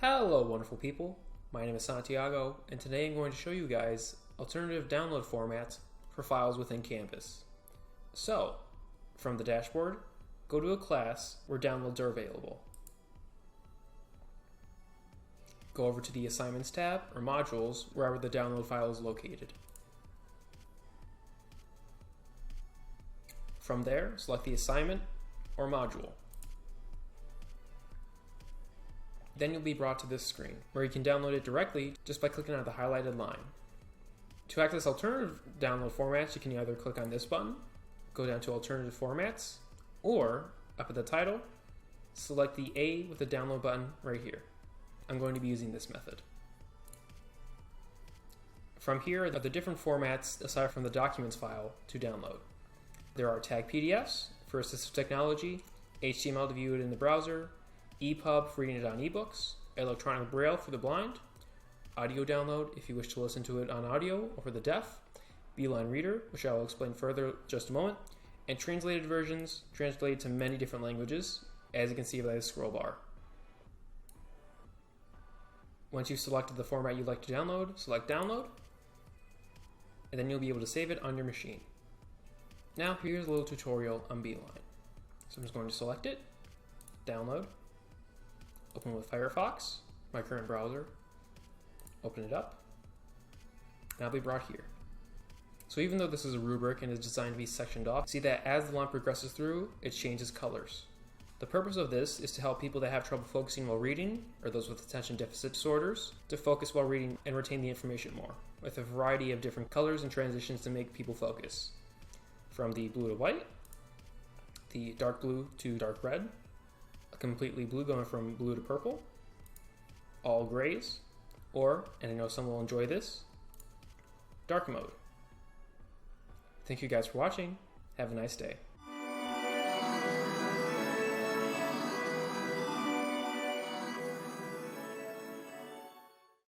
Hello wonderful people, my name is Santiago and today I'm going to show you guys alternative download formats for files within Canvas. So, from the dashboard, go to a class where downloads are available. Go over to the Assignments tab or Modules wherever the download file is located. From there, select the assignment or module. Then you'll be brought to this screen, where you can download it directly just by clicking on the highlighted line. To access alternative download formats, you can either click on this button, go down to Alternative Formats, or up at the title, select the A with the download button right here. I'm going to be using this method. From here are the different formats aside from the documents file to download. There are tag PDFs for assistive technology, HTML to view it in the browser, EPUB for reading it on ebooks, electronic braille for the blind, audio download if you wish to listen to it on audio or for the deaf, Beeline Reader, which I will explain further in just a moment, and translated versions translated to many different languages, as you can see by the scroll bar. Once you've selected the format you'd like to download, select Download, and then you'll be able to save it on your machine. Now here's a little tutorial on Beeline. So I'm just going to select it, download, open with Firefox, my current browser, open it up, and I'll be brought here. So even though this is a rubric and is designed to be sectioned off, see that as the line progresses through, it changes colors. The purpose of this is to help people that have trouble focusing while reading, or those with attention deficit disorders, to focus while reading and retain the information more, with a variety of different colors and transitions to make people focus. From the blue to white, the dark blue to dark red, a completely blue going from blue to purple, all grays, or, and I know some will enjoy this, dark mode. Thank you guys for watching. Have a nice day.